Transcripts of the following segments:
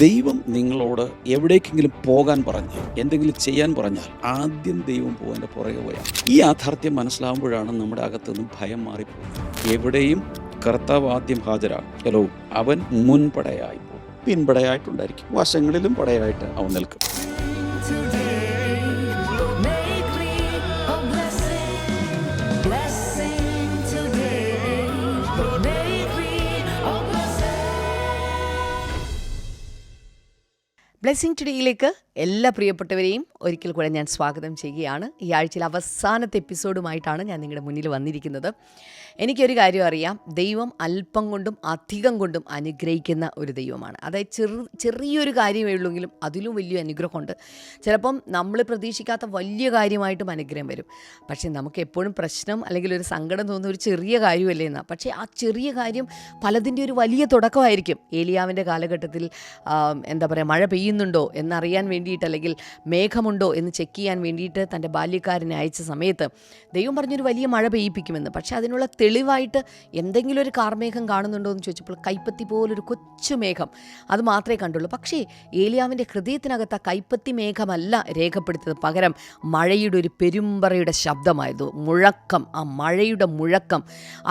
ദൈവം നിങ്ങളോട് എവിടേക്കെങ്കിലും പോകാൻ പറഞ്ഞാൽ, എന്തെങ്കിലും ചെയ്യാൻ പറഞ്ഞാൽ ആദ്യം ദൈവം പോകാൻ്റെ പുറകെ പോയാൽ ഈ യാഥാർത്ഥ്യം മനസ്സിലാവുമ്പോഴാണ് നമ്മുടെ അകത്തുനിന്ന് ഭയം മാറിപ്പോകുന്നത്. എവിടെയും കർത്താവ് ആദ്യം ഹാജരാകും. ഹലോ, അവൻ മുൻപടയായി പോകും, പിൻപടയായിട്ടുണ്ടായിരിക്കും, വശങ്ങളിലും പടയായിട്ട് അവൻ നിൽക്കും. ബ്ലെസ്സിങ് ടുഡേയിലേക്ക് എല്ലാ പ്രിയപ്പെട്ടവരെയും ഒരിക്കൽ കൂടെ ഞാൻ സ്വാഗതം ചെയ്യുകയാണ്. ഈ ആഴ്ചയിൽ അവസാനത്തെ എപ്പിസോഡുമായിട്ടാണ് ഞാൻ നിങ്ങളുടെ മുന്നിൽ വന്നിരിക്കുന്നത്. എനിക്കൊരു കാര്യം അറിയാം, ദൈവം അല്പം കൊണ്ടും അധികം കൊണ്ടും അനുഗ്രഹിക്കുന്ന ഒരു ദൈവമാണ്. അതായത് ചെറിയൊരു കാര്യമേ ഉള്ളൂവെങ്കിലും അതിലും വലിയ അനുഗ്രഹമുണ്ട്. ചിലപ്പം നമ്മൾ പ്രതീക്ഷിക്കാത്ത വലിയ കാര്യമായിട്ടും അനുഗ്രഹം വരും. പക്ഷേ നമുക്ക് എപ്പോഴും പ്രശ്നം അല്ലെങ്കിൽ ഒരു സങ്കടം തോന്നുന്ന ഒരു ചെറിയ കാര്യമല്ലേ എന്നാ. പക്ഷേ ആ ചെറിയ കാര്യം പലതിൻ്റെ ഒരു വലിയ തുടക്കമായിരിക്കും. ഏലിയാവിൻ്റെ കാലഘട്ടത്തിൽ മഴ പെയ്യുന്നുണ്ടോ എന്നറിയാൻ വേണ്ടിയിട്ട്, അല്ലെങ്കിൽ മേഘമുണ്ടോ എന്ന് ചെക്ക് ചെയ്യാൻ വേണ്ടിയിട്ട് തൻ്റെ ബാല്യക്കാരനെ അയച്ച സമയത്ത് ദൈവം പറഞ്ഞൊരു വലിയ മഴ പെയ്യിപ്പിക്കുമെന്ന്. പക്ഷേ അതിനുള്ള തെളിവായിട്ട് എന്തെങ്കിലും ഒരു കാർമേഘം കാണുന്നുണ്ടോ എന്ന് ചോദിച്ചപ്പോൾ കൈപ്പത്തി പോലൊരു കൊച്ചു മേഘം അത് മാത്രമേ കണ്ടുള്ളൂ. പക്ഷേ ഏലിയാവിൻ്റെ ഹൃദയത്തിനകത്ത് ആ കൈപ്പത്തി മേഘമല്ല രേഖപ്പെടുത്തിയത്, പകരം മഴയുടെ ഒരു പെരുമ്പറയുടെ ശബ്ദമായിരുന്നു. മുഴക്കം, ആ മഴയുടെ മുഴക്കം,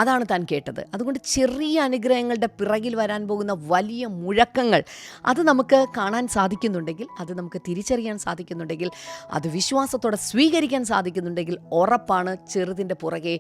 അതാണ് താൻ കേട്ടത്. അതുകൊണ്ട് ചെറിയ അനുഗ്രഹങ്ങളുടെ പിറകിൽ വരാൻ പോകുന്ന വലിയ മുഴക്കങ്ങൾ അത് നമുക്ക് കാണാൻ സാധിക്കുന്നുണ്ടെങ്കിൽ, അത് നമുക്ക് തിരിച്ചറിയാൻ സാധിക്കുന്നുണ്ടെങ്കിൽ, അത് വിശ്വാസത്തോടെ സ്വീകരിക്കാൻ സാധിക്കുന്നുണ്ടെങ്കിൽ ഉറപ്പാണ് ചെറുതിൻ്റെ പുറകെ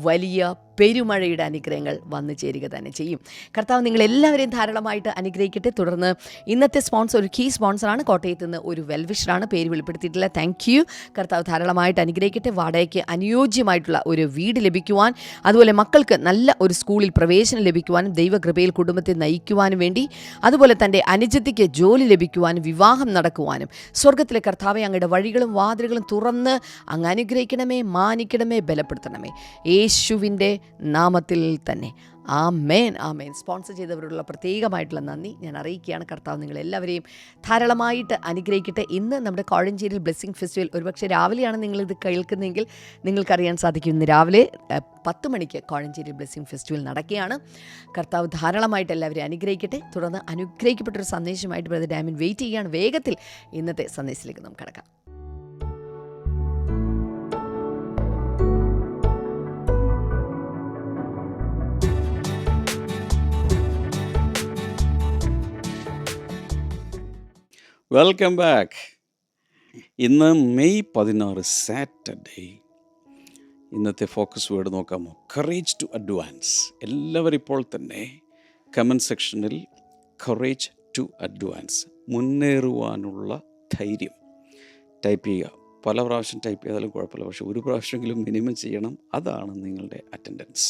വലിയ പെരുമഴയുടെ അനുഗ്രഹങ്ങൾ വന്നു ചേരുക തന്നെ ചെയ്യും. കർത്താവ് നിങ്ങളെല്ലാവരെയും ധാരാളമായിട്ട് അനുഗ്രഹിക്കട്ടെ. തുടർന്ന് ഇന്നത്തെ സ്പോൺസർ ഒരു കീ സ്പോൺസറാണ്, കോട്ടയത്ത് നിന്ന് ഒരു വെൽവിഷറാണ്, പേര് വെളിപ്പെടുത്തിയിട്ടില്ല. Thank you. കർത്താവ് ധാരാളമായിട്ട് അനുഗ്രഹിക്കട്ടെ. വാടകയ്ക്ക് അനുയോജ്യമായിട്ടുള്ള ഒരു വീട് ലഭിക്കുവാൻ, അതുപോലെ മക്കൾക്ക് നല്ല ഒരു സ്കൂളിൽ പ്രവേശനം ലഭിക്കുവാനും, ദൈവകൃപയിൽ കുടുംബത്തെ നയിക്കുവാനും വേണ്ടി, അതുപോലെ തൻ്റെ അനുജത്തിക്ക് ജോലി ലഭിക്കുവാനും, വിവാഹം നടക്കുവാനും സ്വർഗത്തിലെ കർത്താവെ അങ്ങയുടെ വഴികളും വാതിലുകളും തുറന്ന് അങ്ങ് അനുഗ്രഹിക്കണമേ, മാനിക്കണമേ, ബലപ്പെടുത്തണമേ, യേശുവിൻ്റെ നാമത്തിൽ തന്നെ. ആമേൻ, ആമേൻ. സ്പോൺസർ ചെയ്തവരോടുള്ള പ്രത്യേകമായിട്ടുള്ള നന്ദി ഞാൻ അറിയിക്കുകയാണ്. കർത്താവ് നിങ്ങളെല്ലാവരെയും ധാരാളമായിട്ട് അനുഗ്രഹിക്കട്ടെ. ഇന്ന് നമ്മുടെ കോഴഞ്ചേരിയിൽ ബ്ലെസ്സിങ് ഫെസ്റ്റിവൽ, ഒരുപക്ഷെ രാവിലെയാണ് നിങ്ങളിത് കേൾക്കുന്നതെങ്കിൽ നിങ്ങൾക്കറിയാൻ സാധിക്കും, ഇന്ന് രാവിലെ 10 മണിക്ക് കോഴഞ്ചേരി ബ്ലെസ്സിങ് ഫെസ്റ്റിവൽ നടക്കുകയാണ്. കർത്താവ് ധാരാളമായിട്ട് എല്ലാവരെയും അനുഗ്രഹിക്കട്ടെ. തുടർന്ന് അനുഗ്രഹിക്കപ്പെട്ടൊരു സന്ദേശമായിട്ട് ബ്രദർ ഡാമിൻ വെയിറ്റ് ചെയ്യുകയാണ്. വേഗത്തിൽ ഇന്നത്തെ സന്ദേശത്തിലേക്ക് നമുക്ക് കടക്കാം. Welcome back. ഇന്ന് മെയ് 16 സാറ്റർഡേ. ഇന്നത്തെ ഫോക്കസ് വേർഡ് നോക്കാമോ? Courage to advance. എല്ലാവരും ഇപ്പോൾ തന്നെ കമൻറ്റ് സെക്ഷനിൽ കറേജ് ടു അഡ്വാൻസ്, മുന്നേറുവാനുള്ള ധൈര്യം ടൈപ്പ് ചെയ്യുക. പല പ്രാവശ്യം ടൈപ്പ് ചെയ്താലും കുഴപ്പമില്ല, പക്ഷേ ഒരു പ്രാവശ്യമെങ്കിലും മിനിമം ചെയ്യണം. അതാണ് നിങ്ങളുടെ അറ്റൻഡൻസ്.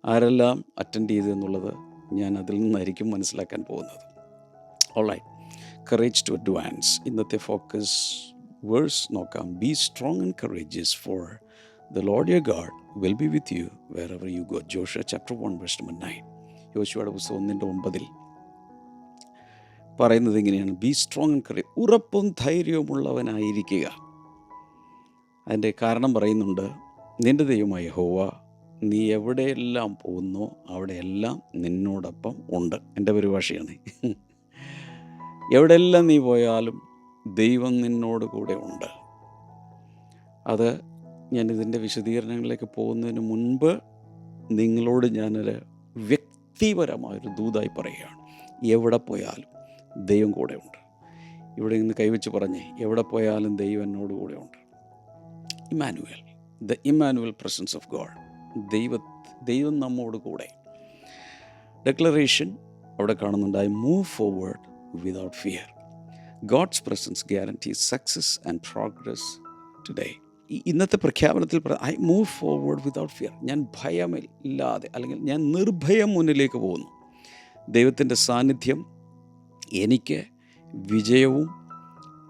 ആരെല്ലാം അറ്റൻഡ് ചെയ്തു എന്നുള്ളത് ഞാൻ അതിൽ നിന്നായിരിക്കും മനസ്സിലാക്കാൻ പോകുന്നത്. Alright, courage to advance. ഇന്നത്തെ ഫോക്കസ് വേഴ്സ് നോക്കാം. Be strong and courageous, for the Lord your God will be with you wherever you go. Joshua chapter 1 verse 9. യോശുവയുടെ പുസ്തകം 1:9 പറയുന്നത് ഇങ്ങനെയാണ്: ബി സ്ട്രോങ് ആൻഡ് കറേജ്, ഉറപ്പും ധൈര്യവുമുള്ളവനായിരിക്കുക. അതിൻ്റെ കാരണം പറയുന്നുണ്ട്. നിൻ്റെ ദൈവമായ യഹോവ നീ എവിടെയെല്ലാം പോകുന്നോ അവിടെയെല്ലാം നിന്നോടൊപ്പം ഉണ്ട്. എൻ്റെ പരിഭാഷയാണ്. എവിടെയെല്ലാം നീ പോയാലും ദൈവം നിന്നോട് കൂടെ ഉണ്ട്. അത് ഞാനിതിൻ്റെ വിശദീകരണങ്ങളിലേക്ക് പോകുന്നതിന് മുൻപ് നിങ്ങളോട് ഞാനൊരു വ്യക്തിപരമായൊരു ദൂതായി പറയുകയാണ്. എവിടെ പോയാലും ദൈവം കൂടെ ഉണ്ട്. ഇവിടെ നിന്ന് കൈവച്ച് പറഞ്ഞേ, എവിടെ പോയാലും ദൈവം എന്നോട് കൂടെ ഉണ്ട്. Emmanuel, the Emmanuel presence of God. ദൈവം നമ്മോട് കൂടെ. ഡെക്ലറേഷൻ അവിടെ കാണുന്നുണ്ട്. I move forward without fear. God's presence guarantees success and progress today. ഇന്നത്തെ പ്രഖ്യാപനത്തിൽ I move forward without fear. ഞാൻ ഭയമില്ലാതെ, അല്ലെങ്കിൽ ഞാൻ നിർഭയം മുന്നിലേക്ക് പോകുന്നു. ദൈവത്തിൻ്റെ സാന്നിധ്യം എനിക്ക് വിജയവും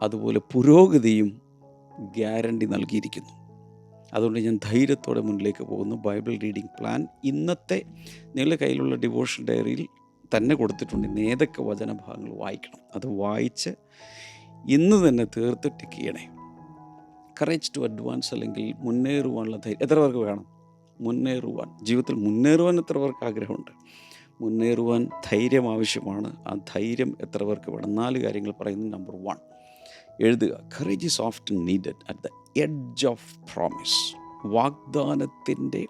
അതുപോലെ പുരോഗതിയും ഗ്യാരണ്ടി നൽകിയിരിക്കുന്നു. അതുകൊണ്ട് ഞാൻ ധൈര്യത്തോടെ മുന്നിലേക്ക് പോകുന്നു. ബൈബിൾ റീഡിംഗ് പ്ലാൻ ഇന്നത്തെ നിങ്ങളുടെ കയ്യിലുള്ള ഡിവോഷൻ ഡയറിയിൽ തന്നെ കൊടുത്തിട്ടുണ്ട്. ഇന്ന് ഏതൊക്കെ വചനഭാഗങ്ങൾ വായിക്കണം, അത് വായിച്ച് ഇന്ന് തന്നെ തീർത്ത് ടിക്ക് ചെയ്യണേ. കറേജ് ടു അഡ്വാൻസ്, അല്ലെങ്കിൽ മുന്നേറുവാനുള്ള ധൈര്യം എത്ര പേർക്ക് വേണം? മുന്നേറുവാൻ, ജീവിതത്തിൽ മുന്നേറുവാൻ എത്ര പേർക്ക് ആഗ്രഹമുണ്ട്? മുന്നേറുവാൻ ധൈര്യം ആവശ്യമാണ്. ആ ധൈര്യം എത്ര പേർക്ക് വേണം? 4 കാര്യങ്ങൾ പറയുന്നു. നമ്പർ 1, എഴുതുക. Courage is often needed at the edge of promise. വാഗ്ദാനത്തിൻ്റെ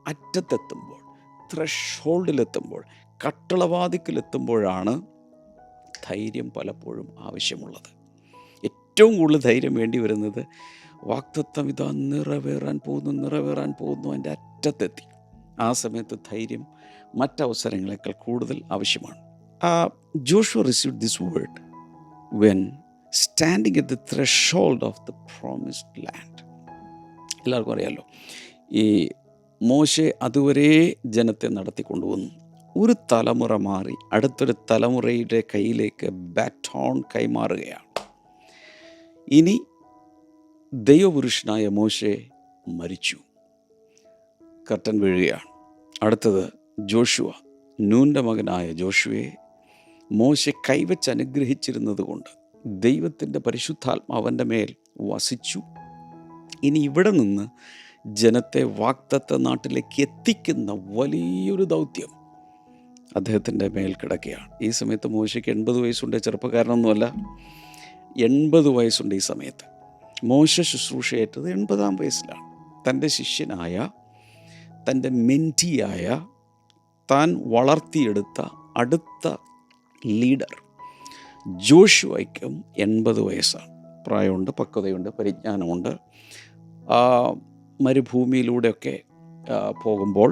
അറ്റത്തെത്തുമ്പോൾ, ത്രെഷോൾഡിലെത്തുമ്പോൾ, കട്ടളവാതിക്കലെത്തുമ്പോഴാണ് ധൈര്യം പലപ്പോഴും ആവശ്യമുള്ളത്. ഏറ്റവും കൂടുതൽ ധൈര്യം വേണ്ടി വരുന്നത് വാഗ്ദത്തം ഇതാ നിറവേറാൻ പോകുന്നു, അതിൻ്റെ അറ്റത്തെത്തി. ആ സമയത്ത് ധൈര്യം മറ്റവസരങ്ങളെക്കാൾ കൂടുതൽ ആവശ്യമാണ്. Joshua received this word when standing at the threshold of the promised land. എല്ലാവർക്കും അറിയാമല്ലോ, ഈ മോശെ അതുവരെ ജനത്തെ നടത്തിക്കൊണ്ടുവന്നു. ഒരു തലമുറ മാറി അടുത്തൊരു തലമുറയുടെ കയ്യിലേക്ക് ബാറ്റോൺ കൈമാറുകയാണ്. ഇനി ദൈവപുരുഷനായ മോശെ മരിച്ചു, കർട്ടൻ വീഴുകയാണ്. അടുത്തത് ജോഷുവ, നൂൻ്റെ മകനായ ജോഷുവയെ മോശെ കൈവച്ച് അനുഗ്രഹിച്ചിരുന്നത് കൊണ്ട് ദൈവത്തിൻ്റെ പരിശുദ്ധാത്മാവൻ്റെ മേൽ വസിച്ചു. ഇനി ഇവിടെ നിന്ന് ജനത്തെ വാഗ്ദത്ത നാട്ടിലേക്ക് എത്തിക്കുന്ന വലിയൊരു ദൗത്യം അദ്ദേഹത്തിൻ്റെ മേൽ കിടക്കുകയാണ്. ഈ സമയത്ത് മോശയ്ക്ക് 80 വയസ്സുണ്ട്. ചെറുപ്പക്കാരനൊന്നുമല്ല, 80 വയസ്സുണ്ട് ഈ സമയത്ത്. മോശ ശുശ്രൂഷയേറ്റത് 80-ാം വയസ്സിലാണ്. തൻ്റെ ശിഷ്യനായ, തൻ്റെ മെൻറ്റിയായ, താൻ വളർത്തിയെടുത്ത അടുത്ത ലീഡർ ജോഷുവയ്ക്കും 80 വയസ്സാണ്. പ്രായമുണ്ട്, പക്വതയുണ്ട്, പരിജ്ഞാനമുണ്ട്. മരുഭൂമിയിലൂടെയൊക്കെ പോകുമ്പോൾ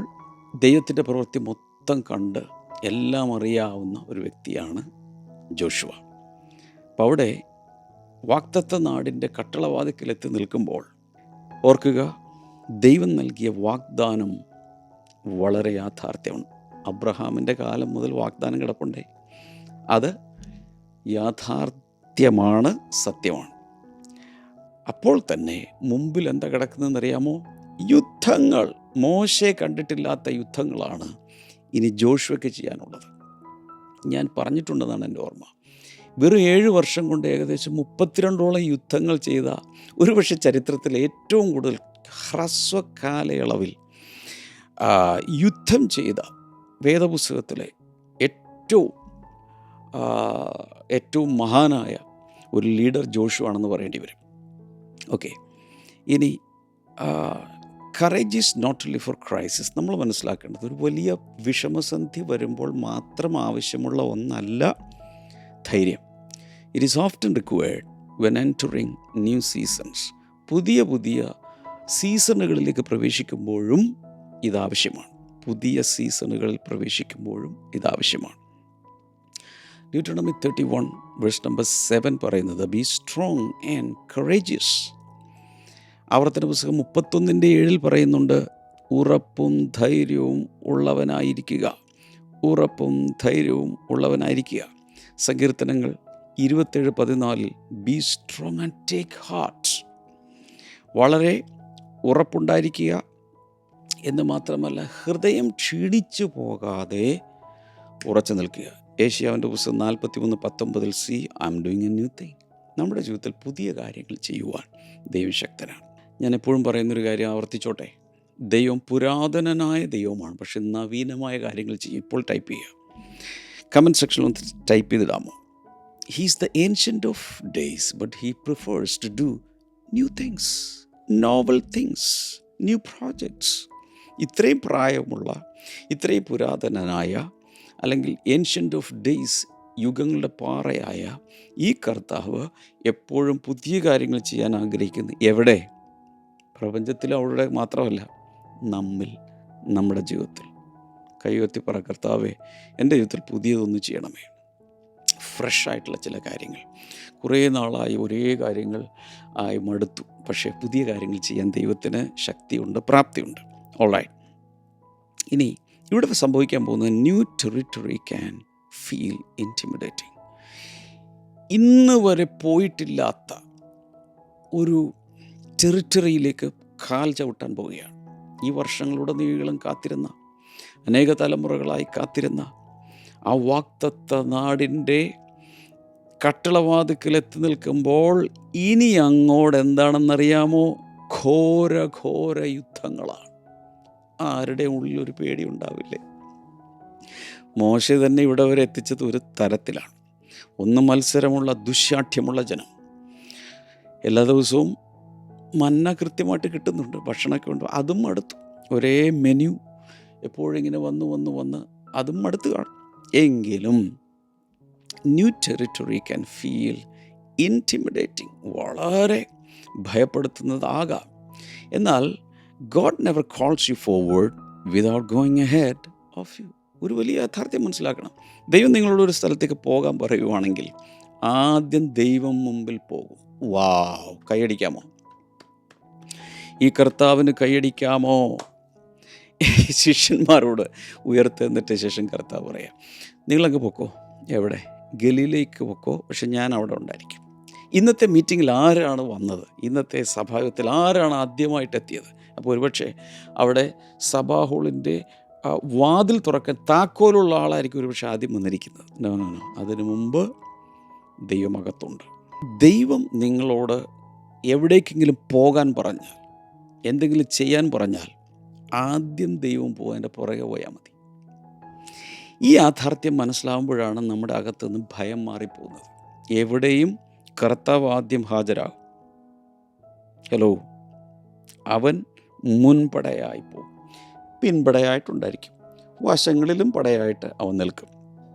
ദൈവത്തിൻ്റെ പ്രവൃത്തി മൊത്തം കണ്ട് എല്ലാം അറിയാവുന്ന ഒരു വ്യക്തിയാണ് ജോഷുവ. അപ്പം അവിടെ വാഗ്ദത്ത നാടിൻ്റെ കട്ടളവാതിക്കലെത്തി നിൽക്കുമ്പോൾ ഓർക്കുക, ദൈവം നൽകിയ വാഗ്ദാനം വളരെ യാഥാർത്ഥ്യമാണ്. അബ്രഹാമിൻ്റെ കാലം മുതൽ വാഗ്ദാനം കിടപ്പുണ്ടേ, അത് യാഥാർത്ഥ്യമാണ്, സത്യമാണ്. അപ്പോൾ തന്നെ മുമ്പിൽ എന്താ കിടക്കുന്നതെന്നറിയാമോ? യുദ്ധങ്ങൾ. മോശെ കണ്ടിട്ടില്ലാത്ത യുദ്ധങ്ങളാണ് ഇനി ജോഷുവയ്ക്ക് ചെയ്യാനുള്ളത്. ഞാൻ പറഞ്ഞിട്ടുണ്ടെന്നാണ് എൻ്റെ ഓർമ്മ. വെറും 7 വർഷം കൊണ്ട് ഏകദേശം 32ഓളം യുദ്ധങ്ങൾ ചെയ്ത, ഒരുപക്ഷെ ചരിത്രത്തിൽ ഏറ്റവും കൂടുതൽ ഹ്രസ്വ കാലയളവിൽ യുദ്ധം ചെയ്ത വേദപുസ്തകത്തിലെ ഏറ്റവും മഹാനായ ഒരു ലീഡർ ജോഷുവാണെന്ന് പറയേണ്ടി വരും. ഓക്കെ, ഇനി courage is not only for crisis. നമ്മൾ മനസ്സിലാക്കേണ്ടത് ഒരു വലിയ വിഷമസന്ധി വരുമ്പോൾ മാത്രം ആവശ്യമുള്ള ഒന്നല്ല ധൈര്യം. It is often required when entering new seasons. പുതിയ സീസണുകളിലേക്ക് പ്രവേശിക്കുമ്പോഴും ഇതാവശ്യമാണ്. Deuteronomy 31 verse number 7 പറയുന്നത്, ബി സ്ട്രോങ് ആൻഡ് കറേജിയസ്. ആവർത്തന പുസ്തകം 31:7 പറയുന്നുണ്ട്, ഉറപ്പും ധൈര്യവും ഉള്ളവനായിരിക്കുക. സങ്കീർത്തനങ്ങൾ 27:14, B strong and take heart. വളരെ ഉറപ്പുണ്ടായിരിക്കുക എന്ന് മാത്രമല്ല, ഹൃദയം ക്ഷീണിച്ചു പോകാതെ ഉറച്ചു നിൽക്കുക. ഏഷ്യാവിൻ്റെ പുസ്തകം 43:19, C I am doing A new thing. നമ്മുടെ ജീവിതത്തിൽ പുതിയ കാര്യങ്ങൾ ചെയ്യുവാൻ ദൈവശക്തനാണ്. ഞാൻ എപ്പോഴും പറയുന്നൊരു കാര്യം ആവർത്തിച്ചോട്ടെ, ദൈവം പുരാതനനായ ദൈവമാണ്, പക്ഷെ നവീനമായ കാര്യങ്ങൾ ചെയ്യും. ഇപ്പോൾ ടൈപ്പ് ചെയ്യുക, കമൻറ്റ് സെക്ഷനിൽ ഒന്ന് ടൈപ്പ് ചെയ്തിടാമോ? He's the ancient of days but he prefers to do new things, novel things, new projects. ഇത്രയും പ്രായമുള്ള, ഇത്രയും പുരാതനനായ, അല്ലെങ്കിൽ ഏൻഷ്യൻ്റ് ഓഫ് ഡേയ്സ്, യുഗങ്ങളുടെ പാറയായ ഈ കർത്താവ് എപ്പോഴും പുതിയ കാര്യങ്ങൾ ചെയ്യാൻ ആഗ്രഹിക്കുന്നു. എവിടെ? പ്രപഞ്ചത്തിൽ അവരുടെ മാത്രമല്ല, നമ്മിൽ, നമ്മുടെ ജീവിതത്തിൽ. കൈവത്തി പറ, കർത്താവേ എൻ്റെ ജീവിതത്തിൽ പുതിയതൊന്നും ചെയ്യണമേ. ഫ്രഷായിട്ടുള്ള ചില കാര്യങ്ങൾ. കുറേ നാളായി ഒരേ കാര്യങ്ങൾ ആയി മടുത്തു, പക്ഷേ പുതിയ കാര്യങ്ങൾ ചെയ്യാൻ ദൈവത്തിന് ശക്തിയുണ്ട്, പ്രാപ്തിയുണ്ട്. ഓൾറൈറ്റ്, ഇനി ഇവിടെ സംഭവിക്കാൻ പോകുന്നത്, new territory can feel intimidating. ഇന്ന് വരെ പോയിട്ടില്ലാത്ത ഒരു ടെറിട്ടറിയിലേക്ക് കാൽ ചവിട്ടാൻ പോവുകയാണ്. ഈ വർഷങ്ങളുടനീളം കാത്തിരുന്ന, അനേക തലമുറകളായി കാത്തിരുന്ന ആ വാഗ്ദത്ത നാടിൻ്റെ കട്ടളവാതിക്കലെത്തി നിൽക്കുമ്പോൾ ഇനി അങ്ങോട്ട് എന്താണെന്നറിയാമോ? ഘോര യുദ്ധങ്ങളാണ്. ആരുടെ ഉള്ളിലൊരു പേടി ഉണ്ടാവില്ലേ? മോശെ തന്നെ ഇവിടെ വരെ എത്തിച്ചത് ഒരു തരത്തിലാണ്. ഒന്ന് മത്സരമുള്ള ദുശ്ശാഠ്യമുള്ള ജനം. എല്ലാ ദിവസവും മന്ന കൃത്യമായിട്ട് കിട്ടുന്നുണ്ട്, ഭക്ഷണമൊക്കെ ഉണ്ട്, അതും മടുത്തു. ഒരേ മെനു എപ്പോഴിങ്ങനെ വന്ന് അതും മടുത്ത് കാണും. എങ്കിലും new territory can feel intimidating, വളരെ ഭയപ്പെടുത്തുന്നതാകാം. എന്നാൽ God never calls you forward without going ahead of you. ഒരു വലിയ യാഥാർത്ഥ്യം മനസ്സിലാക്കണം. ദൈവം നിങ്ങളോട് ഒരു സ്ഥലത്തേക്ക് പോകാൻ പറയുവാണെങ്കിൽ ആദ്യം ദൈവം മുമ്പിൽ പോകും. വാവ്, കൈയടിക്കാമോ? ഈ കർത്താവിന് കൈയടിക്കാമോ? ശിഷ്യന്മാരോട് ഉയർത്തെന്നിട്ട് ശേഷം കർത്താവ് പറയാം, നിങ്ങളങ്ങ് പൊക്കോ. എവിടെ? ഗലീലയ്ക്ക് പൊക്കോ, പക്ഷെ ഞാൻ അവിടെ ഉണ്ടായിരിക്കും. ഇന്നത്തെ മീറ്റിങ്ങിൽ ആരാണ് വന്നത്? ഇന്നത്തെ സഭായോഗത്തിൽ ആരാണ് ആദ്യമായിട്ട് എത്തിയത്? അപ്പോൾ ഒരുപക്ഷെ അവിടെ സഭാ ഹാളിൻ്റെ വാതിൽ തുറക്കാൻ താക്കോലുള്ള ആളായിരിക്കും ഒരുപക്ഷെ ആദ്യം വന്നിരിക്കുന്നത്. നോ, അതിനു മുമ്പ് ദൈവമകത്തുണ്ട്. ദൈവം നിങ്ങളോട് എവിടേക്കെങ്കിലും പോകാൻ പറഞ്ഞാൽ, എന്തെങ്കിലും ചെയ്യാൻ പറഞ്ഞാൽ ആദ്യം ദൈവം പോകാൻ്റെ പുറകെ പോയാൽ മതി. ഈ യാഥാർത്ഥ്യം മനസ്സിലാവുമ്പോഴാണ് നമ്മുടെ അകത്തുനിന്ന് ഭയം മാറിപ്പോകുന്നത്. എവിടെയും കർത്താവ് ആദ്യം ഹാജരാകും. ഹലോ, അവൻ മുൻപടയായി പോകും, പിൻപടയായിട്ടുണ്ടായിരിക്കും, വശങ്ങളിലും പടയായിട്ട് അവൻ നിൽക്കും.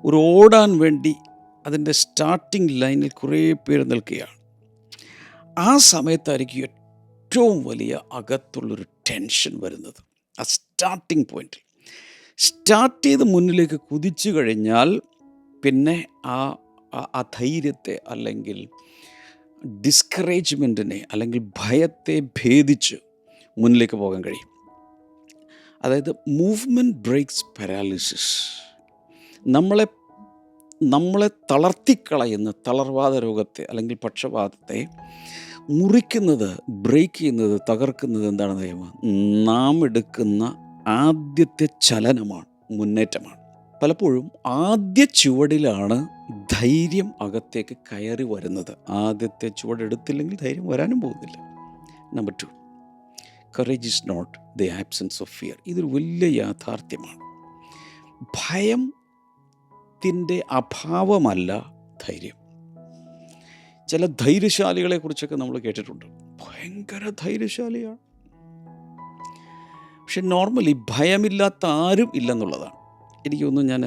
ഒരു ഓടാൻ വേണ്ടി അതിൻ്റെ സ്റ്റാർട്ടിംഗ് ലൈനിൽ കുറേ പേര് നിൽക്കുകയാണ്. ആ സമയത്തായിരിക്കും ഏറ്റവും വലിയ അകത്തുള്ളൊരു ടെൻഷൻ വരുന്നത്. ആ സ്റ്റാർട്ടിംഗ് പോയിന്റിൽ സ്റ്റാർട്ട് ചെയ്ത് മുന്നിലേക്ക് കുതിച്ചു കഴിഞ്ഞാൽ പിന്നെ ആ ധൈര്യത്തെ അല്ലെങ്കിൽ ഡിസ്കറേജ്മെൻറ്റിനെ അല്ലെങ്കിൽ ഭയത്തെ ഭേദിച്ച് മുന്നിലേക്ക് പോകാൻ കഴിയും. അതായത് മൂവ്മെൻറ്റ് ബ്രേക്സ് പാരാലിസിസ്. നമ്മളെ തളർത്തിക്കളയുന്ന തളർവാദ രോഗത്തെ അല്ലെങ്കിൽ പക്ഷപാതത്തെ മുറിക്കുന്നത്, ബ്രേക്ക് ചെയ്യുന്നത്, തകർക്കുന്നത് എന്താണെന്ന് അറിയാമോ? നാം എടുക്കുന്ന ആദ്യത്തെ ചലനമാണ്, മുന്നേറ്റമാണ്. പലപ്പോഴും ആദ്യ ചുവടിലാണ് ധൈര്യം അകത്തേക്ക് കയറി വരുന്നത്. ആദ്യത്തെ ചുവടെടുത്തില്ലെങ്കിൽ ധൈര്യം വരാനും പോകുന്നില്ല. Number 2, courage is not the absence of fear. ഇതൊരു വലിയ യാഥാർത്ഥ്യമാണ്. ഭയത്തിൻ്റെ അഭാവമല്ല ധൈര്യം. ചില ധൈര്യശാലികളെ കുറിച്ചൊക്കെ നമ്മൾ കേട്ടിട്ടുണ്ട്, ഭയങ്കര ധൈര്യശാലിയാണ്. പക്ഷെ നോർമലി ഭയമില്ലാത്ത ആരും ഇല്ലെന്നുള്ളതാണ്. എനിക്ക് തോന്നുന്നു ഞാൻ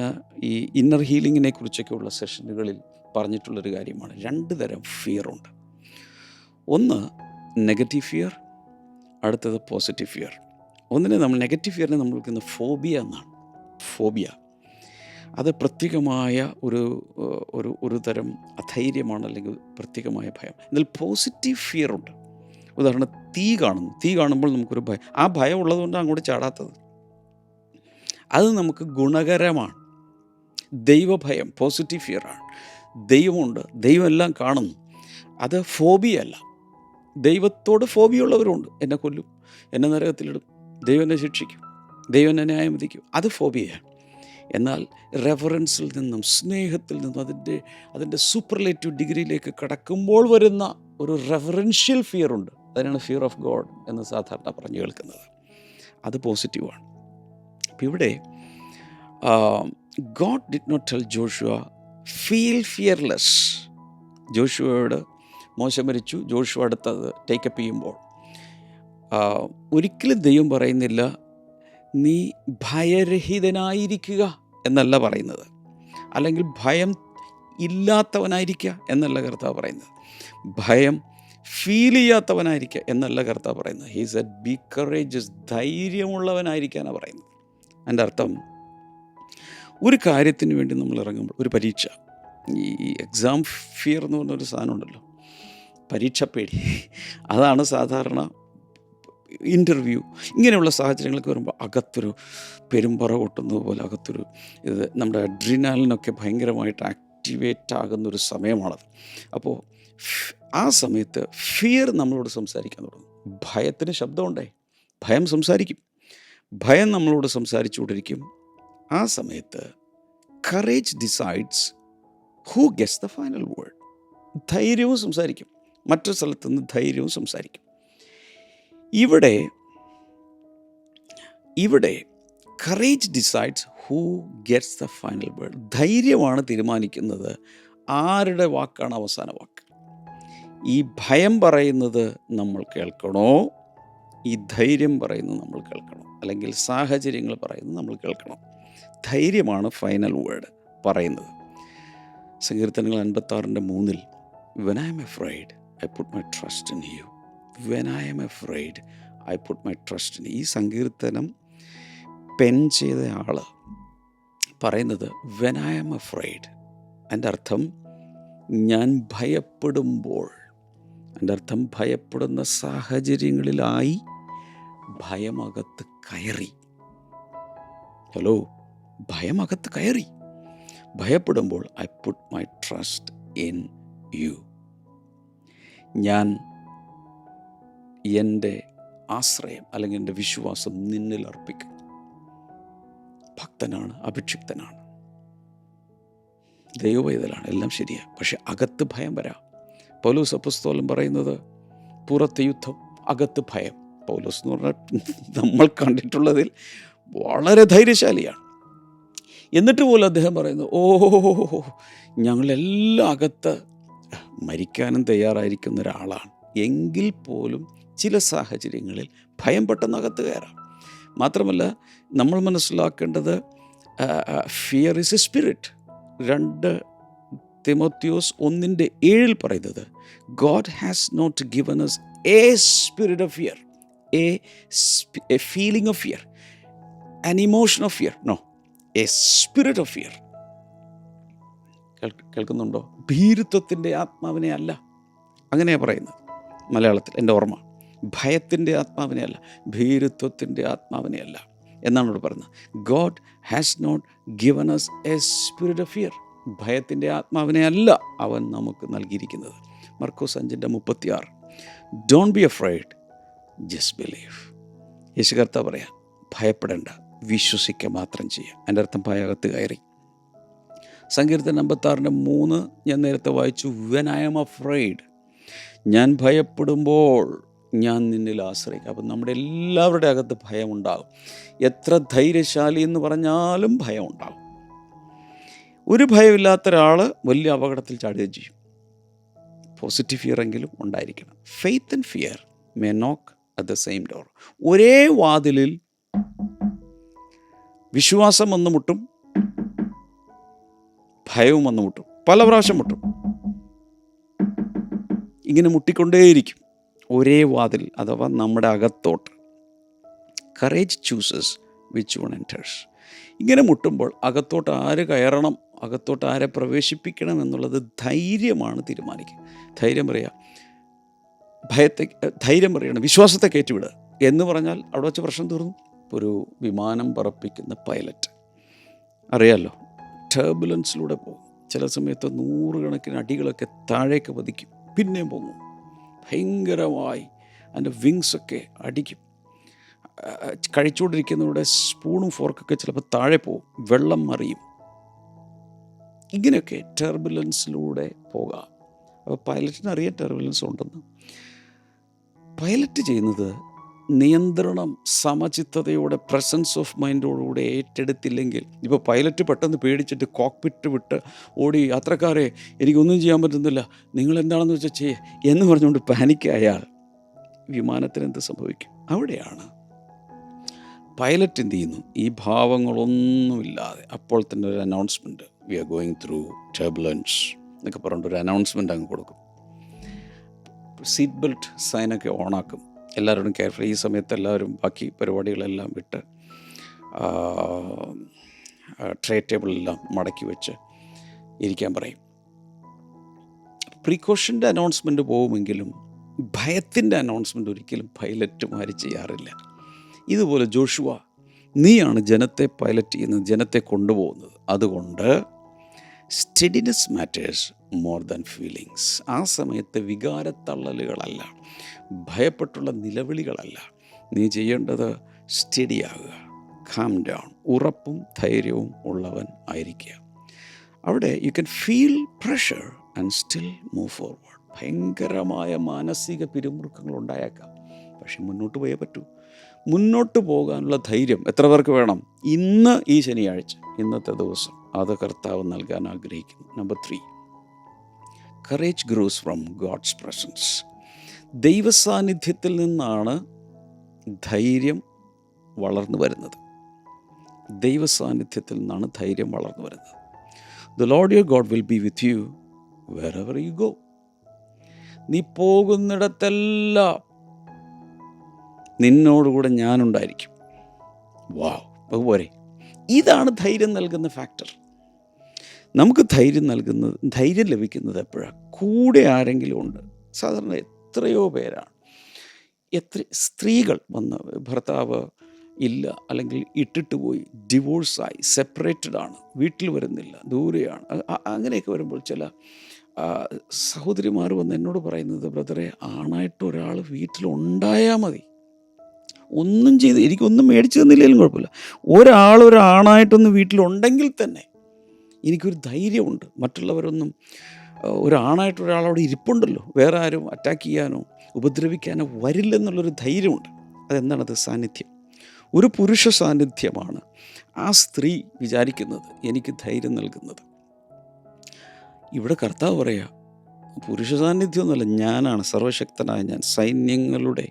ഈ ഇന്നർ ഹീലിങ്ങിനെ കുറിച്ചൊക്കെ ഉള്ള സെഷനുകളിൽ പറഞ്ഞിട്ടുള്ളൊരു കാര്യമാണ്. 2 തരം ഫിയറുണ്ട്. ഒന്ന് നെഗറ്റീവ് ഫിയർ, അടുത്തത് പോസിറ്റീവ് ഫിയർ. നെഗറ്റീവ് ഫിയറിനെ നമ്മൾ വിളിക്കുന്നത് ഫോബിയ എന്നാണ്. ഫോബിയ അത് പ്രത്യേകമായ ഒരു തരം അധൈര്യമാണ്, അല്ലെങ്കിൽ പ്രത്യേകമായ ഭയം. എന്നാൽ പോസിറ്റീവ് ഫിയറുണ്ട്. ഉദാഹരണം, തീ കാണുമ്പോൾ നമുക്കൊരു ഭയം. ആ ഭയം ഉള്ളതുകൊണ്ടാണ് അങ്ങോട്ട് ചാടാത്തത്. അത് നമുക്ക് ഗുണകരമാണ്. ദൈവഭയം പോസിറ്റീവ് ഫിയറാണ്. ദൈവമുണ്ട്, ദൈവം എല്ലാം കാണുന്നു. അത് ഫോബിയ അല്ല. ദൈവത്തോട് ഫോബിയുള്ളവരുണ്ട്. എന്നെ കൊല്ലും, എന്നെ നരകത്തിലിടും, ദൈവം എന്നെ ശിക്ഷിക്കും, ദൈവം എന്നെ ന്യായം വിധിക്കും. അത് ഫോബിയയാണ്. എന്നാൽ റെഫറൻസിൽ നിന്നും സ്നേഹത്തിൽ നിന്നും അതിൻ്റെ സൂപ്പർലേറ്റീവ് ഡിഗ്രിയിലേക്ക് കടക്കുമ്പോൾ വരുന്ന ഒരു റെഫറൻഷ്യൽ ഫിയറുണ്ട്. അതിനാണ് ഫിയർ ഓഫ് ഗോഡ് എന്ന് സാധാരണ പറഞ്ഞു കേൾക്കുന്നത്. അത് പോസിറ്റീവാണ്. അപ്പം ഇവിടെ God did not tell Joshua feel fearless. ജോഷുവയോട് മോശ മരിച്ചു, ജോഷുവ അടുത്തത് ടേക്കപ്പ് ചെയ്യുമ്പോൾ ഒരിക്കലും ദൈവം പറയുന്നില്ല നീ ഭയരഹിതനായിരിക്കുക എന്നല്ല പറയുന്നത്, അല്ലെങ്കിൽ ഭയം ഇല്ലാത്തവനായിരിക്കുക എന്നല്ല കർത്താവ് പറയുന്നത്, ഭയം ഫീൽ ചെയ്യാത്തവനായിരിക്കുക എന്നല്ല കർത്താവ് പറയുന്നത്. ഹി സെഡ് ബി കറേജസ്, ധൈര്യമുള്ളവനായിരിക്കാനാണ് പറയുന്നത്. അതിൻ്റെ അർത്ഥം ഒരു കാര്യത്തിന് വേണ്ടി നമ്മൾ ഇറങ്ങുമ്പോൾ, ഒരു പരീക്ഷ, ഈ എക്സാം ഫിയർ എന്ന് പറഞ്ഞൊരു സാധനമുണ്ടല്ലോ, പരീക്ഷപ്പേടി, അതാണ് സാധാരണ ഇൻ്റർവ്യൂ ഇങ്ങനെയുള്ള സാഹചര്യങ്ങളൊക്കെ വരുമ്പോൾ അകത്തൊരു പെരുമ്പറ കൊട്ടുന്നത് പോലെ അകത്തൊരു നമ്മുടെ അഡ്രിനാലിനൊക്കെ ഭയങ്കരമായിട്ട് ആക്ടിവേറ്റ് ആകുന്നൊരു സമയമാണത്. അപ്പോൾ ആ സമയത്ത് ഫിയർ നമ്മളോട് സംസാരിക്കാൻ തുടങ്ങും. ഭയത്തിന് ശബ്ദമുണ്ടേ, ഭയം സംസാരിക്കും, ഭയം നമ്മളോട് സംസാരിച്ചുകൊണ്ടിരിക്കും. ആ സമയത്ത് courage decides who gets the final word. ധൈര്യവും സംസാരിക്കും, മറ്റൊരു സ്ഥലത്ത് നിന്ന് ധൈര്യവും സംസാരിക്കും. ഇവിടെ courage decides who gets the final word. ധൈര്യമാണ് തീരുമാനിക്കുന്നത് ആരുടെ വാക്കാണ് അവസാന വാക്ക്. ഈ ഭയം പറയുന്നത് നമ്മൾ കേൾക്കണോ, ഈ ധൈര്യം പറയുന്നത് നമ്മൾ കേൾക്കണം, അല്ലെങ്കിൽ സാഹചര്യങ്ങൾ പറയുന്നത് നമ്മൾ കേൾക്കണം. ധൈര്യമാണ് ഫൈനൽ വേർഡ് പറയുന്നത്. സങ്കീർത്തനങ്ങൾ 56:3 When I am afraid, I put my trust in you. When I am afraid, I put my trust in you. ഈ സങ്കീർത്തനം പെൻ ചെയ്ത ആൾ പറയുന്നത് when I am afraid. എൻ്റെ അർത്ഥം ഞാൻ ഭയപ്പെടുമ്പോൾ, എൻ്റെ അർത്ഥം ഭയപ്പെടുന്ന സാഹചര്യങ്ങളിലായി ഭയമകത്ത് കയറി. ഹലോ, ഭയമകത്ത് കയറി. ഭയപ്പെടുമ്പോൾ I put my trust in you. ഞാൻ എൻ്റെ ആശ്രയം അല്ലെങ്കിൽ എൻ്റെ വിശ്വാസം നിന്നിൽ അർപ്പിക്കും. ഭക്തനാണ്, അഭിഷിക്തനാണ്, ദൈവവേദലാണ്, എല്ലാം ശരിയാണ്. പക്ഷെ അകത്ത് ഭയം വരാം. പൗലോസ് അപ്പോസ്തലൻ പറയുന്നത് പുറത്ത് യുദ്ധം, അകത്ത് ഭയം. പൗലോസ് എന്ന് പറഞ്ഞാൽ നമ്മൾ കണ്ടിട്ടുള്ളതിൽ വളരെ ധൈര്യശാലിയാണ്. എന്നിട്ട് പോലും അദ്ദേഹം പറയുന്നു, ഞങ്ങളെല്ലാം അകത്ത് മരിക്കാനും തയ്യാറായിരിക്കുന്ന ഒരാളാണ്. എങ്കിൽ പോലും ചില സാഹചര്യങ്ങളിൽ ഭയം പെട്ടെന്ന് അകത്ത് കയറാം. മാത്രമല്ല, നമ്മൾ മനസ്സിലാക്കേണ്ടത് ഫിയർ ഇസ് എ സ്പിരിറ്റ്. 2 തിമോത്തിയോസ് 1:7 പറയുന്നത് God has not given us a spirit of fear, a feeling of fear, an emotion of fear. No, a spirit of fear. കേൾക്കുന്നുണ്ടോ? ഭീരുത്വത്തിൻ്റെ ആത്മാവിനെ അല്ല, അങ്ങനെയാണ് പറയുന്നത് മലയാളത്തിൽ. എൻ്റെ ഓർമ്മ, ഭയത്തിൻ്റെ ആത്മാവിനെ അല്ല, ഭീരുത്വത്തിൻ്റെ ആത്മാവിനെ അല്ല എന്നാണ് ഇവിടെ പറയുന്നത്. God has not given us a spirit of fear. ഭയത്തിൻ്റെ ആത്മാവിനെ അല്ല അവൻ നമുക്ക് നൽകിയിരിക്കുന്നത്. മർക്കോസ് 5:36 Don't be afraid, just believe. യേശു കർത്താവ് പറയാം, ഭയപ്പെടേണ്ട, വിശ്വസിക്കുക മാത്രം ചെയ്യുക. എൻ്റെ അർത്ഥം ഭയകത്ത് കയറി. സങ്കീർത്തനം 56:3 ഞാൻ നേരത്തെ വായിച്ചു. When I am afraid, ഞാൻ ഭയപ്പെടുമ്പോൾ ഞാൻ നിന്നിൽ ആശ്രയിക്കും. അപ്പം നമ്മുടെ എല്ലാവരുടെ അകത്ത് ഭയമുണ്ടാകും. എത്ര ധൈര്യശാലി എന്ന് പറഞ്ഞാലും ഭയം ഉണ്ടാകും. ഒരു ഭയമില്ലാത്ത ഒരാൾ വലിയ അപകടത്തിൽ ചാടുകയും ചെയ്യും. പോസിറ്റീവ് ഫിയർ എങ്കിലും ഉണ്ടായിരിക്കണം. ഫെയ്ത്ത് ആൻഡ് ഫിയർ മേ നോക്ക് അറ്റ് ദ സെയിം ഡോർ. ഒരേ വാതിലിൽ വിശ്വാസം വന്ന് മുട്ടും, ഭയവും വന്ന് മുട്ടും, പല പ്രാവശ്യം മുട്ടും. ഇങ്ങനെ മുട്ടിക്കൊണ്ടേയിരിക്കും ഒരേ വാതിൽ, അഥവാ നമ്മുടെ അകത്തോട്ട്. Courage chooses which one enters. ഇങ്ങനെ മുട്ടുമ്പോൾ അകത്തോട്ട് ആര് കയറണം, അകത്തോട്ട് ആരെ പ്രവേശിപ്പിക്കണം എന്നുള്ളത് ധൈര്യമാണ് തീരുമാനിക്കുക. ധൈര്യം പറയുക, ധൈര്യം പറയണം, വിശ്വാസത്തെ കയറ്റിവിടുക എന്ന് പറഞ്ഞാൽ അവിടെ വെച്ച് പ്രശ്നം തീർന്നു. ഒരു വിമാനം പറപ്പിക്കുന്ന പൈലറ്റ് അറിയാമല്ലോ, ടർബുലൻസിലൂടെ പോകും. ചില സമയത്ത് 100 കണക്കിന് അടികളൊക്കെ താഴേക്ക് പതിക്കും, പിന്നെയും പൊങ്ങും. ഭയങ്കരമായി അതിൻ്റെ വിങ്സൊക്കെ അടിക്കും. കഴിച്ചുകൊണ്ടിരിക്കുന്നവരുടെ സ്പൂണും ഫോർക്കൊക്കെ ചിലപ്പോൾ താഴെ പോകും, വെള്ളം മറിയും. ഇങ്ങനെയൊക്കെ ടർബുലൻസിലൂടെ പോകാം. അപ്പോൾ പൈലറ്റിന് അറിയാം ടർബുലൻസ് ഉണ്ടെന്ന്. പൈലറ്റ് ചെയ്യുന്നത് നിയന്ത്രണം സമചിത്തതയോടെ, പ്രസൻസ് ഓഫ് മൈൻഡോടുകൂടെ ഏറ്റെടുത്തില്ലെങ്കിൽ, ഇപ്പോൾ പൈലറ്റ് പെട്ടെന്ന് പേടിച്ചിട്ട് കോക്പിറ്റ് വിട്ട് ഓടി, യാത്രക്കാരെ എനിക്കൊന്നും ചെയ്യാൻ പറ്റുന്നില്ല, നിങ്ങൾ എന്താണെന്ന് വെച്ചാൽ ചെയ്യേ എന്ന് പറഞ്ഞുകൊണ്ട് പാനിക്കായാൽ വിമാനത്തിന് എന്ത് സംഭവിക്കും? അവിടെയാണ് പൈലറ്റ് എന്ത് ചെയ്യുന്നു, ഈ ഭാവങ്ങളൊന്നുമില്ലാതെ അപ്പോൾ തന്നെ ഒരു announcement, we are going through turbulence എന്നൊക്കെ പറഞ്ഞിട്ട് ഒരു അനൗൺസ്മെൻ്റ് അങ്ങ് കൊടുക്കും. സീറ്റ് ബെൽറ്റ് സൈനൊക്കെ ഓണാക്കും. എല്ലാവരോടും കെയർഫുൾ. ഈ സമയത്ത് എല്ലാവരും ബാക്കി പരിപാടികളെല്ലാം വിട്ട് ട്രേ ടേബിളെല്ലാം മടക്കി വെച്ച് ഇരിക്കാൻ പറയും. പ്രീക്കോഷൻ്റെ അനൗൺസ്മെൻറ്റ് പോകുമെങ്കിലും ഭയത്തിൻ്റെ അനൗൺസ്മെൻറ്റ് ഒരിക്കലും പൈലറ്റുമാർ ചെയ്യാറില്ല. ഇതുപോലെ ജോഷുവ, നീയാണ് ജനത്തെ പൈലറ്റ് ചെയ്യുന്നത്, ജനത്തെ കൊണ്ടുപോകുന്നത്. അതുകൊണ്ട് steadiness matters more than feelings. ആ സമയത്ത് വികാരത്തള്ളലുകളല്ല, ഭയപ്പെട്ടുള്ള നിലവിളികളല്ല. നീ ചെയ്യേണ്ടത് സ്റ്റഡിയാകുക, കാം ഡൗൺ, ഉറപ്പും ധൈര്യവും ഉള്ളവൻ ആയിരിക്കുക. അവിടെ you can feel pressure and still move forward. ഭയങ്കരമായ മാനസിക പിരിമുറുക്കങ്ങൾ ഉണ്ടായേക്കാം, പക്ഷെ മുന്നോട്ട് പോയേ പറ്റൂ. മുന്നോട്ട് പോകാനുള്ള ധൈര്യം എത്ര പേർക്ക് വേണം? ഇന്ന് ഈ ശനിയാഴ്ച, ഇന്നത്തെ ദിവസം അത് കർത്താവ് നൽകാൻ ആഗ്രഹിക്കുന്നു. Number 3, courage grows from God's presence. ദൈവസാന്നിധ്യത്തിൽ നിന്നാണ് ധൈര്യം വളർന്നു വരുന്നത്. ദൈവസാന്നിധ്യത്തിൽ നിന്നാണ് ധൈര്യം വളർന്നു വരുന്നത്. The Lord your God will be with you wherever you go. നീ പോകുന്നിടത്തെല്ലാം നിന്നോടുകൂടെ ഞാനുണ്ടായിരിക്കും. വാവ്, അതുപോലെ ഇതാണ് ധൈര്യം നൽകുന്ന ഫാക്ടർ. നമുക്ക് ധൈര്യം ലഭിക്കുന്നത് എപ്പോഴാണ്? കൂടെ ആരെങ്കിലും ഉണ്ട്. സാധാരണ എത്രയോ പേരാണ്, സ്ത്രീകൾ വന്ന് ഭർത്താവ് ഇല്ല, അല്ലെങ്കിൽ ഇട്ടിട്ട് പോയി, ഡിവോഴ്സായി, സെപ്പറേറ്റഡ് ആണ്, വീട്ടിൽ വരുന്നില്ല, ദൂരെയാണ്. അങ്ങനെയൊക്കെ വരുമ്പോൾ ചില സഹോദരിമാർ വന്ന് എന്നോട് പറയുന്നത്, ബ്രദറെ, ആണായിട്ട് ഒരാൾ വീട്ടിലുണ്ടായാൽ മതി, ഒന്നും ചെയ്ത് എനിക്കൊന്നും മേടിച്ചു തന്നില്ലെങ്കിലും കുഴപ്പമില്ല, ഒരാളായിട്ടൊന്ന് വീട്ടിലുണ്ടെങ്കിൽ തന്നെ എനിക്കൊരു ധൈര്യമുണ്ട്. മറ്റുള്ളവരൊന്നും, ഒരാണായിട്ട് ഒരാളവിടെ ഇരിപ്പുണ്ടല്ലോ, വേറെ ആരും അറ്റാക്ക് ചെയ്യാനോ ഉപദ്രവിക്കാനോ വരില്ലെന്നുള്ളൊരു ധൈര്യമുണ്ട്. അതെന്താണത്? സാന്നിധ്യം. ഒരു പുരുഷ സാന്നിധ്യമാണ് ആ സ്ത്രീ വിചാരിക്കുന്നത് എനിക്ക് ധൈര്യം നൽകുന്നത്. ഇവിടെ കർത്താവ് പറയാ, പുരുഷ സാന്നിധ്യമൊന്നുമല്ല, ഞാനാണ് സർവശക്തനായ ഞാൻ, സൈന്യങ്ങളുടെ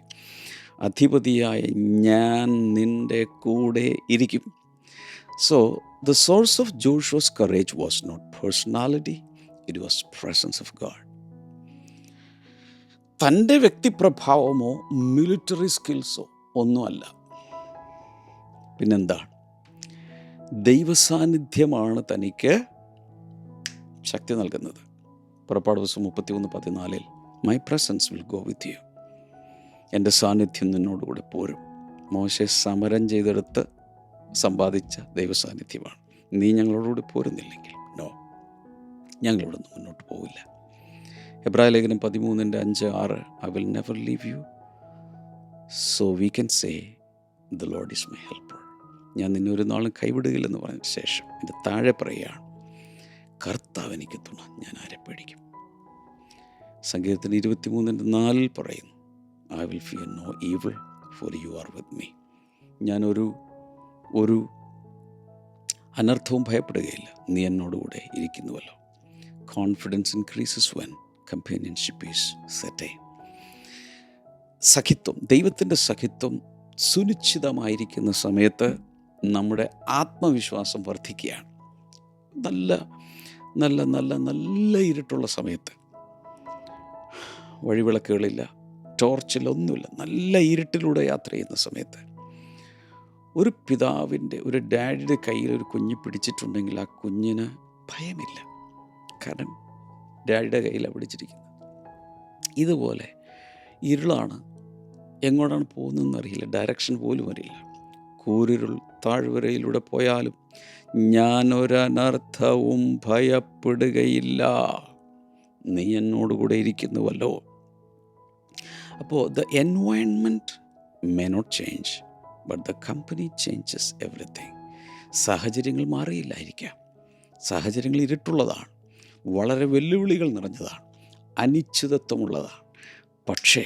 അധിപതിയായ ഞാൻ നിൻ്റെ കൂടെ ഇരിക്കും. So the source of Joshua's courage was not personality, it was presence of God. തൻ്റെ വ്യക്തിപ്രഭാവമോ മിലിറ്ററി സ്കിൽസോ ഒന്നുമല്ല. പിന്നെന്താണ്? ദൈവസാന്നിധ്യമാണ് തനിക്ക് ശക്തി നൽകുന്നത്. പുറപ്പാട് ദിവസം 31:14 my presence will go with you. എൻ്റെ സാന്നിധ്യം നിന്നോടുകൂടെ പോരും. മോശെ സമരം ചെയ്തെടുത്ത് സമ്പാദിച്ച ദൈവസാന്നിധ്യമാണ്. നീ ഞങ്ങളോടുകൂടി പോരുന്നില്ലെങ്കിൽ നോ, ഞങ്ങളോടൊന്നും മുന്നോട്ട് പോവില്ല. എബ്രായലേഖനം 13:5-6 I will never leave you so we can say the Lord is my helper. ഞാൻ നിന്നെ ഒരു നാളും കൈവിടുകയില്ലെന്ന് പറഞ്ഞ ശേഷം എൻ്റെ താഴെ പറയുകയാണ്, കർത്താവ് എനിക്ക് തുണ, ഞാൻ ആരെ പേടിക്കും. സങ്കീർത്തനം 23:4 പറയുന്നു, I will fear no evil for you are with me. ഞാനൊരു അനർത്ഥവും ഭയപ്പെടുകയില്ല, നീ എന്നോടുകൂടെ ഇരിക്കുന്നുവല്ലോ. Confidence increases when companionship is set. സഖിത്വം, ദൈവത്തിൻ്റെ സഖിത്വം സുനിശ്ചിതമായിരിക്കുന്ന സമയത്ത് നമ്മുടെ ആത്മവിശ്വാസം വർദ്ധിക്കുകയാണ്. നല്ല നല്ല നല്ല നല്ല ഇരുട്ടുള്ള സമയത്ത്, വഴിവിളക്കുകളില്ല, ടോർച്ചിലൊന്നുമില്ല, നല്ല ഇരുട്ടിലൂടെ യാത്ര ചെയ്യുന്ന സമയത്ത് ഒരു പിതാവിൻ്റെ, ഒരു ഡാഡിയുടെ കയ്യിൽ ഒരു കുഞ്ഞ് പിടിച്ചിട്ടുണ്ടെങ്കിൽ ആ കുഞ്ഞിന് ഭയമില്ല. കാരണം ഡാഡിയുടെ കയ്യിലാണ് പിടിച്ചിരിക്കുന്നത്. ഇതുപോലെ ഇരുളാണ്, എങ്ങോട്ടാണ് പോകുന്നതെന്ന് അറിയില്ല, ഡയറക്ഷൻ പോലും അറിയില്ല. കൂരിരുൾ താഴ്വരയിലൂടെ പോയാലും ഞാൻ ഒരനർത്ഥവും ഭയപ്പെടുകയില്ല, നീ എന്നോടുകൂടെ ഇരിക്കുന്നുവല്ലോ. അപ്പോൾ the environment may not change but the company changes everything. സാഹചര്യങ്ങൾ മാറിയില്ലായിരിക്കാം, സാഹചര്യങ്ങൾ ഇരുട്ടുള്ളതാണ്, വളരെ വെല്ലുവിളികൾ നിറഞ്ഞതാണ്, അനിശ്ചിതത്വമുള്ളതാണ്. പക്ഷേ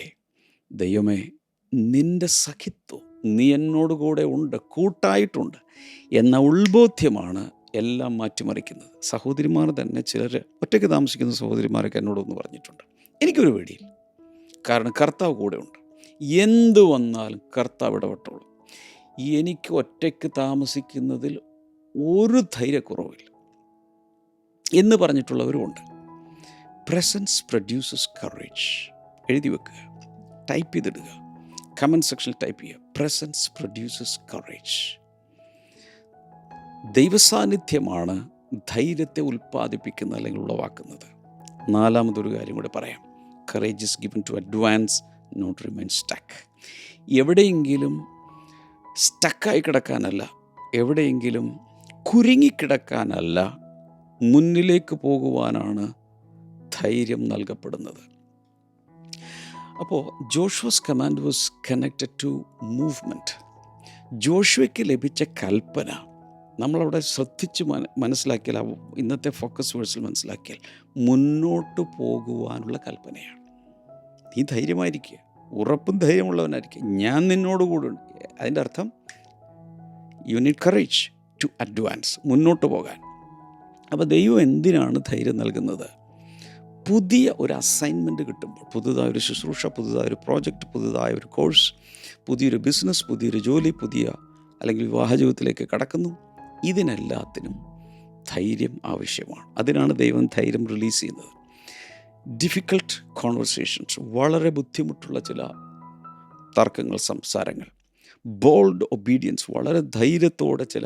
ദൈവമേ, നിൻ്റെ സഖിത്വം, നീ എന്നോടുകൂടെ ഉണ്ട്, കൂട്ടായിട്ടുണ്ട് എന്ന ഉൾബോധ്യമാണ് എല്ലാം മാറ്റിമറിക്കുന്നത്. സഹോദരിമാർ തന്നെ, ചിലർ ഒറ്റയ്ക്ക് താമസിക്കുന്ന സഹോദരിമാരൊക്കെ എന്നോടൊന്ന് പറഞ്ഞിട്ടുണ്ട്, എനിക്കൊരു പേടിയില്ല, കാരണം കർത്താവ് കൂടെ ഉണ്ട്, എന്തു വന്നാലും കർത്താവ് ഇടപെട്ടോളൂ, എനിക്ക് ഒറ്റയ്ക്ക് താമസിക്കുന്നതിൽ ഒരു ധൈര്യക്കുറവില്ല എന്ന് പറഞ്ഞിട്ടുള്ളവരുമുണ്ട്. Presence produces courage. എഴുതി വെക്കുക, ടൈപ്പ് ചെയ്തിടുക, കമൻറ്റ് സെക്ഷനിൽ ടൈപ്പ് ചെയ്യുക, പ്രസൻസ് പ്രൊഡ്യൂസസ് കറേജ്. ദൈവസാന്നിധ്യമാണ് ധൈര്യത്തെ ഉൽപ്പാദിപ്പിക്കുന്ന അല്ലെങ്കിൽ ഉളവാക്കുന്നത്. നാലാമതൊരു കാര്യം കൂടെ പറയാം, courage is given to advance, not remain stuck. എവിടെയെങ്കിലും സ്റ്റക്കായി കിടക്കാനല്ല, എവിടെയെങ്കിലും കുരുങ്ങിക്കിടക്കാനല്ല, മുന്നിലേക്ക് പോകുവാനാണ് ധൈര്യം നൽകപ്പെടുന്നത്. അപ്പോൾ Joshua's command was connected to movement. ജോഷുവയ്ക്ക് ലഭിച്ച കൽപ്പന നമ്മളവിടെ ശ്രദ്ധിച്ച് മനസ്സിലാക്കിയാൽ, ഇന്നത്തെ ഫോക്കസ് വേഴ്സിൽ മനസ്സിലാക്കിയാൽ, മുന്നോട്ട് പോകുവാനുള്ള കൽപ്പനയാണ്. നീ ധൈര്യമായിരിക്കുക, ഉറപ്പും ധൈര്യമുള്ളവനായിരിക്കും. ഞാൻ നിന്നോട് കൂടെ ഉണ്ട്. അതിൻ്റെ അർത്ഥം you need courage to advance, മുന്നോട്ട് പോകാൻ. അപ്പോൾ ദൈവം എന്തിനാണ് ധൈര്യം നൽകുന്നത്? പുതിയ ഒരു അസൈൻമെൻറ്റ് കിട്ടുമ്പോൾ, പുതുതായൊരു ശുശ്രൂഷ, പുതുതായൊരു പ്രോജക്റ്റ്, പുതുതായൊരു കോഴ്സ്, പുതിയൊരു ബിസിനസ്, പുതിയൊരു ജോലി, അല്ലെങ്കിൽ വിവാഹ ജീവിതത്തിലേക്ക് കടക്കുന്നു. ഇതിനെല്ലാത്തിനും ധൈര്യം ആവശ്യമാണ്. അതിനാണ് ദൈവം ധൈര്യം റിലീസ് ചെയ്യുന്നത്. ഡിഫിക്കൾട്ട് കോൺവെർസേഷൻസ്, വളരെ ബുദ്ധിമുട്ടുള്ള ചില തർക്കങ്ങൾ, സംസാരങ്ങൾ. ബോൾഡ് ഒബീഡിയൻസ്, വളരെ ധൈര്യത്തോടെ ചില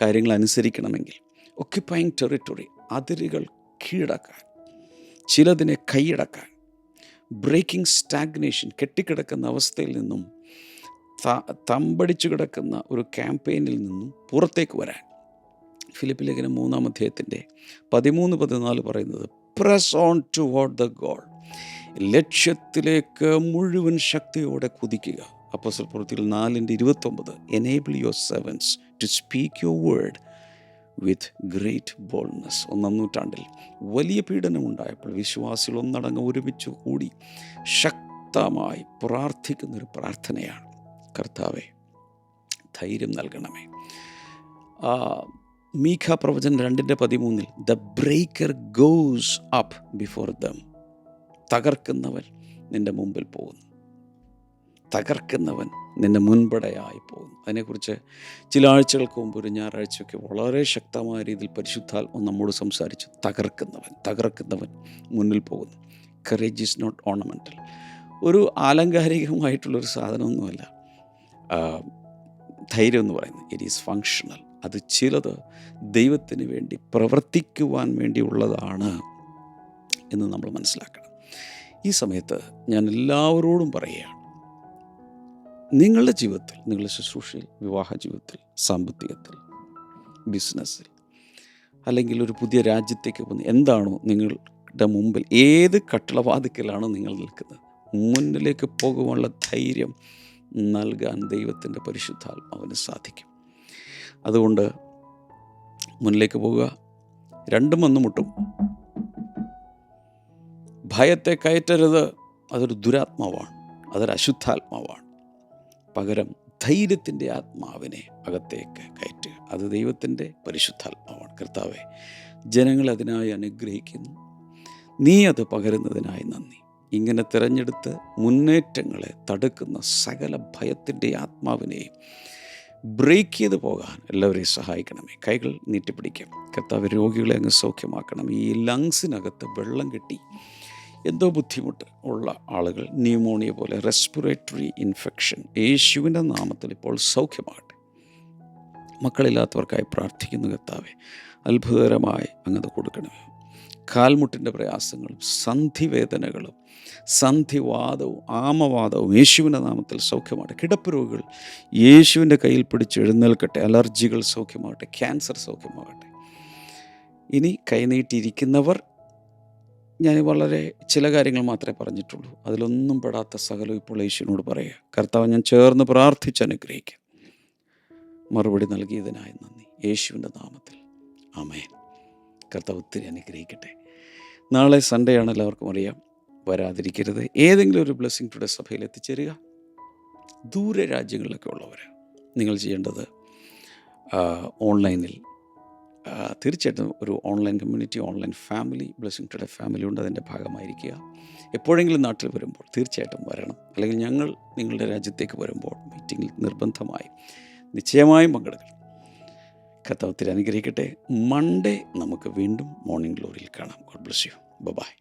കാര്യങ്ങൾ അനുസരിക്കണമെങ്കിൽ. ഒക്യുപ്പൈങ് ടെറിട്ടറി, അതിരുകൾ കീഴടക്കാൻ, ചിലതിനെ കൈയടക്കാൻ. ബ്രേക്കിംഗ് സ്റ്റാഗ്നേഷൻ, കെട്ടിക്കിടക്കുന്ന അവസ്ഥയിൽ നിന്നും, തമ്പടിച്ചു കിടക്കുന്ന ഒരു ക്യാമ്പയിനിൽ നിന്നും പുറത്തേക്ക് വരാൻ. ഫിലിപ്പി ലേഖനം 3-ാം അധ്യായത്തിൻ്റെ 13-14 പറയുന്നത്, press on toward the goal, ലക്ഷ്യത്തിലേക്ക് മുഴുവൻ ശക്തിയോടെ കുതിക്കുക. അപ്പോസ്തല പ്രവൃത്തികൾ 4:29, enable your servants to speak your word with great boldness. 1-ാം നൂറ്റാണ്ടിൽ വലിയ പീഡനമുണ്ടായപ്പോൾ വിശ്വാസികൾ ഒന്നടങ്കം ഒരുമിച്ച് കൂടി ശക്തമായി പ്രാർത്ഥിക്കുന്നൊരു പ്രാർത്ഥനയാണ്, കർത്താവേ ധൈര്യം നൽകണമേ. മീഖ പ്രവചനം 2:13, the breaker goes up before them. തകർക്കുന്നവൻ നിൻ്റെ മുമ്പിൽ പോകുന്നു, തകർക്കുന്നവൻ നിൻ്റെ മുൻപടയായി പോകുന്നു. അതിനെക്കുറിച്ച് ചില ആഴ്ചകൾക്ക് മുമ്പ്, ഒരു ഞായറാഴ്ചയൊക്കെ വളരെ ശക്തമായ രീതിയിൽ പരിശുദ്ധാത്മ നമ്മോട് സംസാരിച്ചു. തകർക്കുന്നവൻ മുന്നിൽ പോകുന്നു. കറേജ് ഈസ് നോട്ട് ഓർണമെൻ്റൽ, ഒരു ആലങ്കാരികമായിട്ടുള്ളൊരു സാധനമൊന്നുമല്ല ധൈര്യം എന്ന് പറയുന്നത്. It is functional. അത് ചിലത് ദൈവത്തിന് വേണ്ടി പ്രവർത്തിക്കുവാൻ വേണ്ടിയുള്ളതാണ് എന്ന് നമ്മൾ മനസ്സിലാക്കണം. ഈ സമയത്ത് ഞാൻ എല്ലാവരോടും പറയുകയാണ്, നിങ്ങളുടെ ജീവിതത്തിൽ, നിങ്ങളുടെ ശുശ്രൂഷയിൽ, വിവാഹ ജീവിതത്തിൽ, സാമ്പത്തികത്തിൽ, ബിസിനസ്സിൽ, അല്ലെങ്കിൽ ഒരു പുതിയ രാജ്യത്തേക്ക് പോകുന്ന എന്താണോ നിങ്ങളുടെ മുമ്പിൽ, ഏത് കട്ടളവാതിക്കലാണോ നിങ്ങൾ നിൽക്കുന്നത്, മുന്നിലേക്ക് പോകുവാനുള്ള ധൈര്യം നൽകാൻ ദൈവത്തിൻ്റെ പരിശുദ്ധാത്മാവിന് സാധിക്കും. അതുകൊണ്ട് മുന്നിലേക്ക് പോകുക. രണ്ടും വന്നുമുട്ടും. ഭയത്തെ കയറ്റരുത്, അതൊരു ദുരാത്മാവാണ്, അതൊരു അശുദ്ധാത്മാവാണ്. പകരം ധൈര്യത്തിൻ്റെ ആത്മാവിനെ അകത്തേക്ക് കയറ്റുക, അത് ദൈവത്തിൻ്റെ പരിശുദ്ധാത്മാവാണ്. കർത്താവേ, ജനങ്ങളെ അതിനായി അനുഗ്രഹിക്കുന്നു, നീ അത് പകരുന്നതിനായി നന്ദി. ഇങ്ങനെ തിരഞ്ഞെടുത്ത് മുന്നേറ്റങ്ങളെ തടുക്കുന്ന സകല ഭയത്തിൻ്റെ ആത്മാവിനെയും ബ്രേക്ക് ചെയ്ത് പോകാൻ എല്ലാവരെയും സഹായിക്കണമേ. കൈകൾ നീട്ടിപ്പിടിക്കാം. കർത്താവ്, രോഗികളെ അങ്ങ് സൗഖ്യമാക്കണം. ഈ ലങ്സിനകത്ത് വെള്ളം കെട്ടി എന്തോ ബുദ്ധിമുട്ട് ഉള്ള ആളുകൾ, ന്യൂമോണിയ പോലെ റെസ്പിറേറ്ററി ഇൻഫെക്ഷൻ, യേശുവിൻ്റെ നാമത്തിൽ ഇപ്പോൾ സൗഖ്യമാകട്ടെ. മക്കളില്ലാത്തവർക്കായി പ്രാർത്ഥിക്കുന്നു കർത്താവെ, അത്ഭുതകരമായി അങ്ങത് കൊടുക്കണമേ. കാൽമുട്ടിൻ്റെ പ്രയാസങ്ങളും സന്ധിവേദനകളും സന്ധിവാദവും ആമവാദവും യേശുവിൻ്റെ നാമത്തിൽ സൗഖ്യമാകട്ടെ. കിടപ്പ് രോഗികൾ യേശുവിൻ്റെ കയ്യിൽ പിടിച്ച് എഴുന്നേൽക്കട്ടെ. അലർജികൾ സൗഖ്യമാകട്ടെ. ക്യാൻസർ സൗഖ്യമാകട്ടെ. ഇനി കൈനീട്ടിയിരിക്കുന്നവർ, ഞാൻ വളരെ ചില കാര്യങ്ങൾ മാത്രമേ പറഞ്ഞിട്ടുള്ളൂ, അതിലൊന്നും പെടാത്ത സകലം ഇപ്പോൾ യേശുവിനോട് പറയുക. കർത്താവ്, ഞാൻ ചേർന്ന് പ്രാർത്ഥിച്ച് അനുഗ്രഹിക്കാം. മറുപടി നൽകിയതിനായി നന്ദി, യേശുവിൻ്റെ നാമത്തിൽ ആമേൻ. കർത്താവ് ഒത്തിരി അനുഗ്രഹിക്കട്ടെ. നാളെ സൺഡേ ആണ്, എല്ലാവർക്കും അറിയാം. വരാതിരിക്കരുത്. ഏതെങ്കിലും ഒരു ബ്ലെസ്സിംഗ് ടുഡേ സഭയിൽ എത്തിച്ചേരുക. ദൂര രാജ്യങ്ങളിലൊക്കെ ഉള്ളവർ, നിങ്ങൾ ചെയ്യേണ്ടത് ഓൺലൈനിൽ തീർച്ചയായിട്ടും ഒരു online community, online family, blessing today family ഉണ്ട്, അതിൻ്റെ ഭാഗമായിരിക്കുക. എപ്പോഴെങ്കിലും നാട്ടിൽ വരുമ്പോൾ തീർച്ചയായിട്ടും വരണം. അല്ലെങ്കിൽ ഞങ്ങൾ നിങ്ങളുടെ രാജ്യത്തേക്ക് വരുമ്പോൾ മീറ്റിങ്ങിൽ നിർബന്ധമായും നിശ്ചയമായും പങ്കെടുക്കണം. കർത്താവ് ഒത്തിരി അനുഗ്രഹിക്കട്ടെ. മൺഡേ നമുക്ക് വീണ്ടും മോർണിംഗ് ഗ്ലോറിയിൽ കാണാം. God bless you. ബൈ.